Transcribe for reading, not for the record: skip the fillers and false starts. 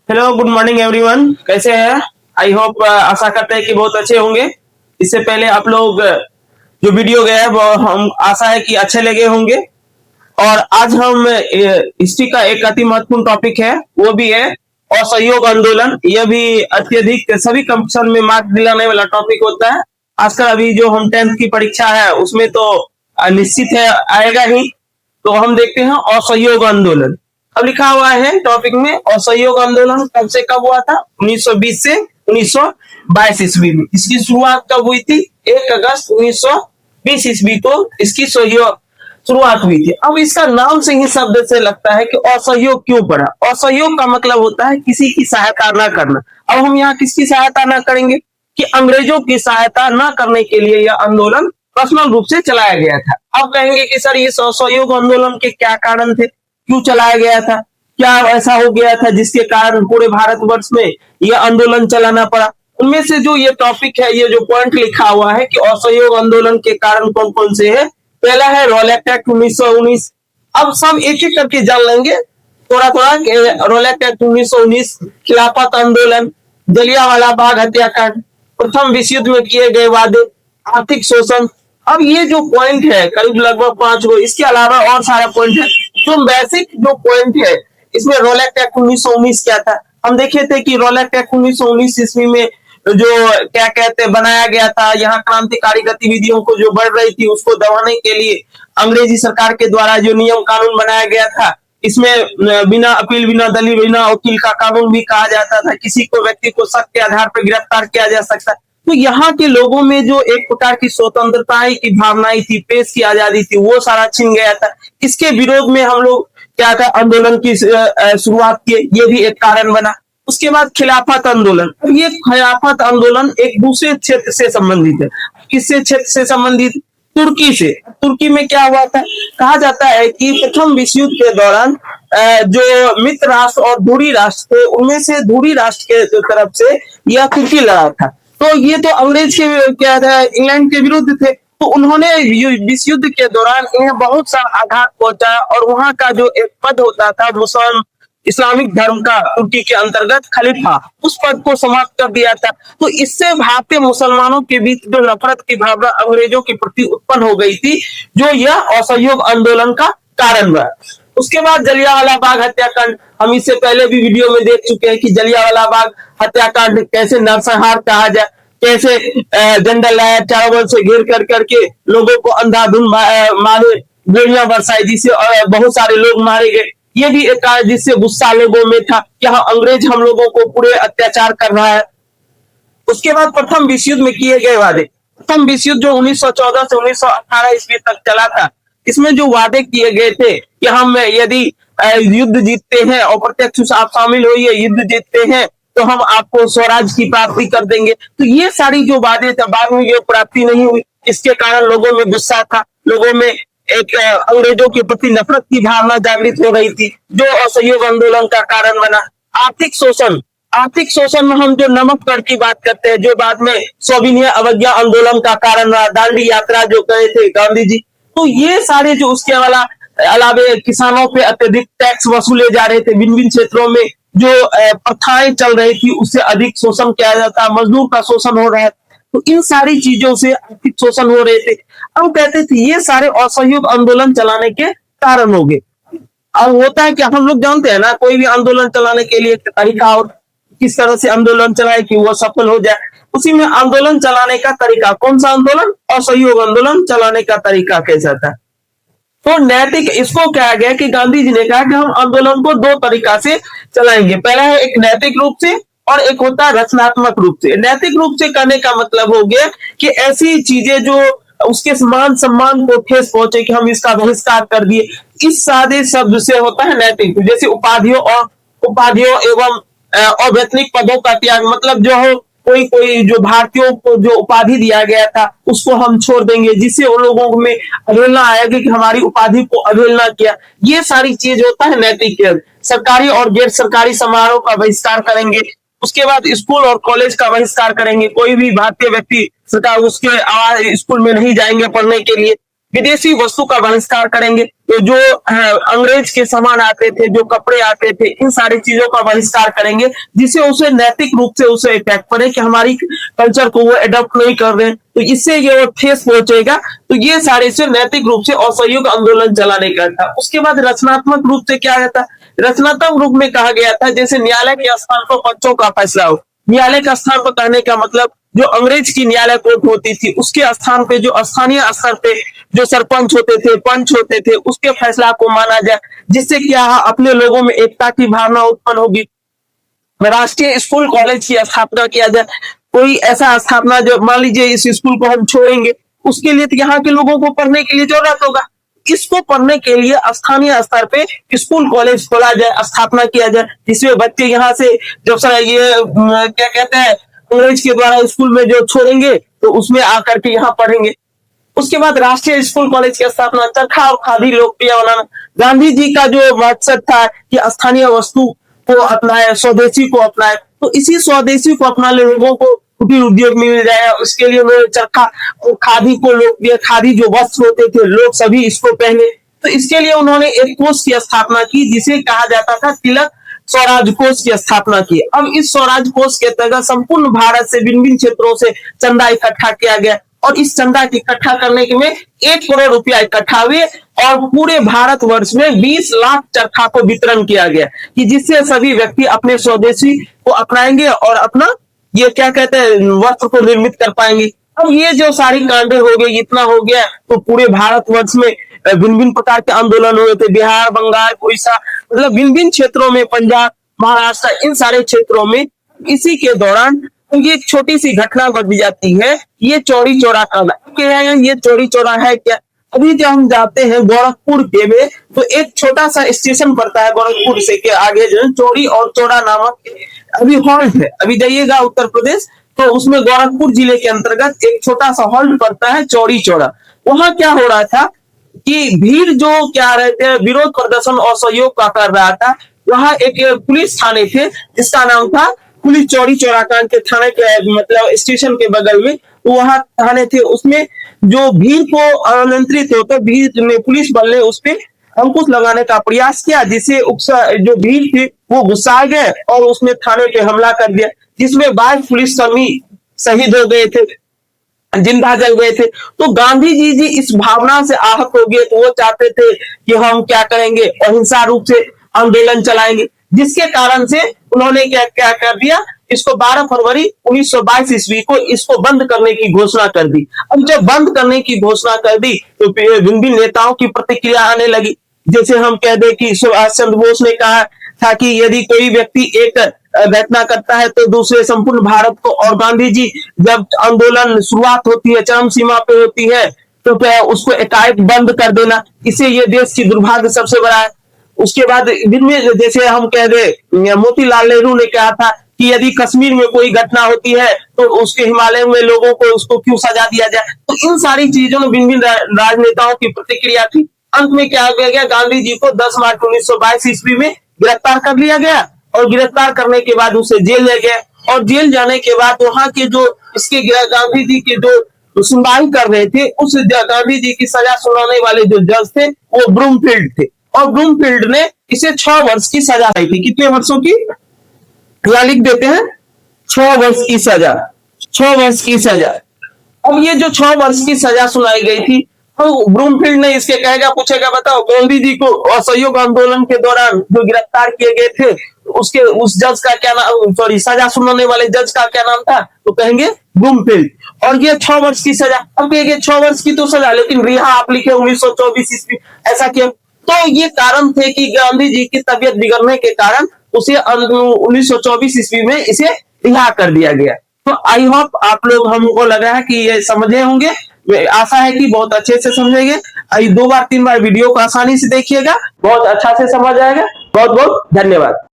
Hello, good morning everyone. कैसे हैं? I hope आशा करते हैं कि बहुत अच्छे होंगे। इससे पहले आप लोग जो वीडियो गया है वो हम आशा है कि अच्छे लगे होंगे। और आज हम हिस्ट्री का एक अति महत्वपूर्ण टॉपिक है, वो भी है असहयोग आंदोलन। यह भी अत्यधिक सभी कंपटीशन में मार्क दिलाने वाला टॉपिक होता है। आजकल अभी जो हम 10th की परीक्षा है उसमें तो निश्चित है आएगा ही। तो हम देखते हैं असहयोग आंदोलन। अब लिखा हुआ है टॉपिक में, असहयोग आंदोलन कब से कब हुआ था? 1920 से 1922 ईस्वी में। इसकी शुरुआत कब हुई थी? 1 अगस्त 1920 ईस्वी को इसकी शुरुआत हुई थी। अब इसका नाम से ही शब्द से लगता है कि असहयोग क्यों पड़ा। असहयोग का मतलब होता है किसी की सहायता न करना। अब हम यहाँ किसकी सहायता न करेंगे? कि अंग्रेजों की सहायता न करने के लिए यह आंदोलन पर्सनल रूप से चलाया गया था। अब कहेंगे कि सर ये असहयोग आंदोलन के क्या कारण थे, क्यों चलाया गया था, क्या ऐसा हो गया था जिसके कारण पूरे भारतवर्ष में यह आंदोलन चलाना पड़ा? उनमें से जो ये टॉपिक है, ये जो पॉइंट लिखा हुआ है कि असहयोग आंदोलन के कारण कौन कौन से है। पहला है रॉलेट एक्ट 1919। अब सब एक एक करके जान लेंगे थोड़ा थोड़ा। रॉलेट एक्ट 1919, खिलाफत आंदोलन, जलियांवाला बाग हत्याकांड, प्रथम विश्व युद्ध में किए गए वादे, आर्थिक शोषण। अब ये जो पॉइंट है करीब लगभग 5 गो, इसके अलावा और सारा पॉइंट है। तो बेसिक जो पॉइंट है इसमें रॉलेट एक्ट 1919 क्या था, हम देखे थे कि रॉलेट एक्ट 1919 ईस्वी में जो क्या कहते बनाया गया था, यहाँ क्रांतिकारी गतिविधियों को जो बढ़ रही थी उसको दबाने के लिए अंग्रेजी सरकार के द्वारा जो नियम कानून बनाया गया था, इसमें बिना अपील, बिना दलील, बिना वकील का कानून भी कहा जाता था। किसी को व्यक्ति को शक के आधार पर गिरफ्तार किया जा सकता। तो यहाँ के लोगों में जो एक प्रकार की स्वतंत्रता की भावनाएं थी, प्रेस की आजादी थी, वो सारा छिन गया था। इसके विरोध में हम लोग क्या था, आंदोलन की शुरुआत किए, ये भी एक कारण बना। उसके बाद खिलाफत आंदोलन। ये खिलाफत आंदोलन एक दूसरे क्षेत्र से संबंधित है। किससे क्षेत्र से संबंधित? तुर्की से। तुर्की में क्या हुआ था, कहा जाता है कि प्रथम विश्व युद्ध के दौरान जो मित्र राष्ट्र और धुरी राष्ट्र थे, उनमें से धुरी राष्ट्र के तरफ से यह तुर्की लड़ा था। तो ये तो अंग्रेज के क्या था, इंग्लैंड के विरुद्ध थे। तो उन्होंने विश्व युद्ध के दौरान इन्हें बहुत सा आघात पहुंचाया और वहां का जो एक पद होता था मुसलमान इस्लामिक धर्म का, तुर्की के अंतर्गत खलीफा, उस पद को समाप्त कर दिया था। तो इससे भारतीय मुसलमानों के बीच जो नफरत की भावना अंग्रेजों के प्रति उत्पन्न हो गई थी, जो यह असहयोग आंदोलन का कारण बना। उसके बाद जलियांवाला बाग हत्याकांड, हम इससे पहले भी वीडियो में देख चुके हैं कि जलियांवाला बाग हत्याकांड कैसे नरसंहार कहा जाए, कैसे जनरल लायर चावल से घेर कर करके लोगों को अंधाधुंध मारे, गोलियां बरसाई, जिससे बहुत सारे लोग मारे गए। ये भी एक कारण जिससे गुस्सा लोगों में था, यहाँ अंग्रेज हम लोगों को पूरे अत्याचार कर रहा है। उसके बाद प्रथम विश्व युद्ध में किए गए वादे। प्रथम विश्व युद्ध जो 1914 से 1918 ईस्वी तक चला था, इसमें जो वादे किए गए थे कि हम यदि युद्ध जीतते हैं और प्रत्यक्ष आप शामिल होइए, युद्ध जीतते हैं तो हम आपको स्वराज की प्राप्ति कर देंगे। तो ये सारी जो वादे थे, बाद में ये प्राप्ति नहीं हुई। इसके कारण लोगों में गुस्सा था, लोगों में एक अंग्रेजों के प्रति नफरत की भावना जागृत हो रही थी, जो असहयोग आंदोलन का कारण बना। आर्थिक शोषण। आर्थिक शोषण में हम जो नमक कर की बात करते हैं, जो बाद में सविनय अवज्ञा आंदोलन का कारण रहा, दांडी यात्रा जो कहे थे गांधी जी। तो ये सारे जो उसके अलावे किसानों पे अत्यधिक टैक्स वसूले जा रहे थे, भिन्न भिन्न क्षेत्रों में जो प्रथाएं चल रही थी उससे अधिक शोषण किया जाता, मजदूर का शोषण हो रहा है। तो इन सारी चीजों से आर्थिक शोषण हो रहे थे। अब कहते थे ये सारे असहयोग आंदोलन चलाने के कारण हो गए। अब होता है कि हम लोग जानते हैं ना, कोई भी आंदोलन चलाने के लिए तरीका और किस तरह से आंदोलन चलाए कि वो सफल हो जाए। उसी में आंदोलन चलाने का तरीका, कौन सा आंदोलन? असहयोग आंदोलन चलाने का तरीका कैसा था? तो नैतिक, इसको कहा गया कि गांधी जी ने कहा कि हम आंदोलन को 2 तरीका से चलाएंगे। पहला है एक नैतिक रूप से और एक होता है रचनात्मक रूप से। नैतिक रूप से करने का मतलब हो गया कि ऐसी चीजें जो उसके मान सम्मान को ठेस पहुंचे कि हम इसका बहिष्कार कर दिए। इस सादे शब्द से होता है नैतिक, जैसे उपाधियों एवं अवैतनिक पदों का त्याग। मतलब जो हो, कोई जो भारतीयों को जो उपाधि दिया गया था उसको हम छोड़ देंगे, जिससे उन लोगों में अवहेलना आएगी कि हमारी उपाधि को अवहेलना किया। ये सारी चीज होता है नैतिक। सरकारी और गैर सरकारी समारोह का बहिष्कार करेंगे। उसके बाद स्कूल और कॉलेज का बहिष्कार करेंगे। कोई भी भारतीय व्यक्ति सरकार उसके स्कूल में नहीं जाएंगे पढ़ने के लिए। विदेशी वस्तु का बहिष्कार करेंगे। तो जो अंग्रेज के सामान आते थे, जो कपड़े आते थे, इन सारी चीजों का बहिष्कार करेंगे, जिससे उसे नैतिक रूप से उसे इफेक्ट पड़े कि हमारी कल्चर को वो अडॉप्ट नहीं कर रहे हैं, तो इससे ये ठेस पहुंचेगा। तो ये सारे से नैतिक रूप से असहयोग आंदोलन चलाने का था। उसके बाद रचनात्मक रूप से क्या था, रचनात्मक रूप में कहा गया था जैसे न्यायालय के स्थान पर पंचों का फैसला हो। न्यायालय का स्थान पर कहने का मतलब जो अंग्रेज की न्यायालय कोर्ट होती थी, उसके स्थान पे जो स्थानीय स्तर पे जो सरपंच होते थे, पंच होते थे, उसके फैसला को माना जाए, जिससे क्या अपने लोगों में एकता की भावना उत्पन्न होगी। राष्ट्रीय स्कूल कॉलेज की स्थापना किया जाए। कोई ऐसा स्थापना जो मान लीजिए इस स्कूल को हम छोड़ेंगे, उसके लिए तो यहाँ के लोगों को पढ़ने के लिए जरूरत होगा। इसको पढ़ने के लिए स्थानीय स्तर पे स्कूल कॉलेज खोला जाए, स्थापना किया जाए, जिसमें बच्चे यहाँ से जब ये क्या कहते हैं अंग्रेज के द्वारा स्कूल में जो छोड़ेंगे तो उसमें आकर के यहाँ पढ़ेंगे। उसके बाद राष्ट्रीय स्कूल कॉलेज की स्थापना, चरखा और खादी लोकप्रिय बनाना। गांधी जी का जो मकसद था कि स्थानीय वस्तु को अपनाए, स्वदेशी को अपनाए, तो इसी स्वदेशी को अपनाने लोगों को कुटीर उद्योग में मिल जाएगा। उसके लिए उन्होंने चरखा और खादी को लोकप्रिय, खादी जो वस्त्र होते थे लोग सभी इसको पहने, तो इसके लिए उन्होंने एक कोष की स्थापना की जिसे कहा जाता था तिलक स्वराज कोष की स्थापना की। अब इस स्वराज कोष के तहत संपूर्ण भारत से भिन्न क्षेत्रों से चंदा इकट्ठा किया गया और इस चंदा इकट्ठा करने के में 1 करोड़ रुपया इकट्ठा हुए और पूरे भारत वर्ष में 20 लाख चरखा को वितरण किया गया कि जिससे सभी व्यक्ति अपने स्वदेशी को अपनाएंगे और अपना ये क्या कहते हैं वस्त्र को निर्मित कर पाएंगे। अब ये जो सारी कांडे हो गई, इतना हो गया, तो पूरे भारत वर्ष में भिन्न प्रकार के आंदोलन हुए थे। बिहार, बंगाल, उड़ीसा, मतलब भिन्न क्षेत्रों में, पंजाब, महाराष्ट्र, इन सारे क्षेत्रों में इसी के दौरान ये एक छोटी सी घटना घट जाती है। ये चौरी चौरा कांड क्या है? ये चौरी चौरा है क्या? अभी जब हम जाते हैं गोरखपुर के में, तो एक छोटा सा स्टेशन पड़ता है गोरखपुर से के आगे जो चौरी और चौरा नामक अभी हॉल्ट है। अभी जाइएगा उत्तर प्रदेश तो उसमें गोरखपुर जिले के अंतर्गत एक छोटा सा हॉल्ट पड़ता है चौरी चौरा। वहां क्या हो रहा था कि भीड़ जो क्या रहते हैं विरोध प्रदर्शन और सहयोग का कर रहा था। वहां एक पुलिस थाने थे जिसका नाम था पुलिस चौरी चौरा कांड के थाने के मतलब स्टेशन के बगल में, तो वहां थाने थे। उसमें जो भीड़ को अनियंत्रित होकर भीड़ में पुलिस बल ने उस पर अंकुश लगाने का प्रयास किया, जिससे जो भीड़ थी वो गुस्सा गए और उसने थाने पे हमला कर दिया, जिसमें 22 पुलिसकर्मी शहीद हो गए थे, जिंदा जल गए थे। तो गांधी जी इस भावना से आहत हो गए, तो वो चाहते थे कि हम क्या करेंगे, अहिंसा रूप से आंदोलन चलाएंगे, जिसके कारण से उन्होंने क्या क्या कर दिया, इसको 12 फरवरी 1922 ईस्वी को इसको बंद करने की घोषणा कर दी। अब जब बंद करने की घोषणा कर दी तो भिन्न नेताओं की प्रतिक्रिया आने लगी। जैसे हम कह दे कि सुभाष चंद्र बोस ने कहा था कि यदि कोई व्यक्ति एक घटना करता है तो दूसरे संपूर्ण भारत को, और गांधी जी जब आंदोलन शुरुआत होती है, चरम सीमा पे होती है, तो क्या उसको एकाएक बंद कर देना, इससे ये देश की दुर्भाग्य सबसे बड़ा है। उसके बाद जैसे हम कह दे मोतीलाल नेहरू ने कहा था कि यदि कश्मीर में कोई घटना होती है तो उसके हिमालय में लोगों को उसको क्यों सजा दिया जाए। तो इन सारी चीजों में भिन्न राजनेताओं की प्रतिक्रिया थी। अंत में क्या किया गया, गांधी जी को 10 मार्च 1922 ईस्वी में गिरफ्तार कर लिया गया और गिरफ्तार करने के बाद उसे जेल ले गया और जेल जाने के बाद वहां के जो इसके गांधी जी के जो सुनवाई कर रहे थे, उस गांधी जी की सजा सुनाने वाले जो जज थे वो ब्रूमफील्ड थे और ब्रूमफील्ड ने इसे 6 वर्ष की सजा दी थी। कितने वर्षों की? यहाँ लिख देते हैं 6 वर्ष की सजा, 6 वर्ष की सजा। अब ये जो 6 वर्ष की सजा सुनाई गई थी, तो ब्रूमफील्ड ने इसके कहेगा पूछेगा, बताओ गांधी जी को असहयोग आंदोलन के दौरान जो गिरफ्तार किए गए थे उसके उस जज का क्या नाम, सॉरी सजा सुनाने वाले जज का क्या नाम था, तो कहेंगे ब्रूमफील्ड। और ये 6 वर्ष की सजा। अब कहेंगे 6 वर्ष की तो सजा, लेकिन रिहा आप लिखे 1924 ईस्वी, ऐसा क्यों? तो ये कारण थे कि गांधी जी की तबीयत बिगड़ने के कारण उसे 1924 ईस्वी में इसे रिहा कर दिया गया। तो आई होप आप लोग, हमको लगा है कि ये समझे होंगे, आशा है कि बहुत अच्छे से समझेंगे। 2 बार 3 बार वीडियो को आसानी से देखिएगा, बहुत अच्छा से समझ आएगा। बहुत बहुत धन्यवाद।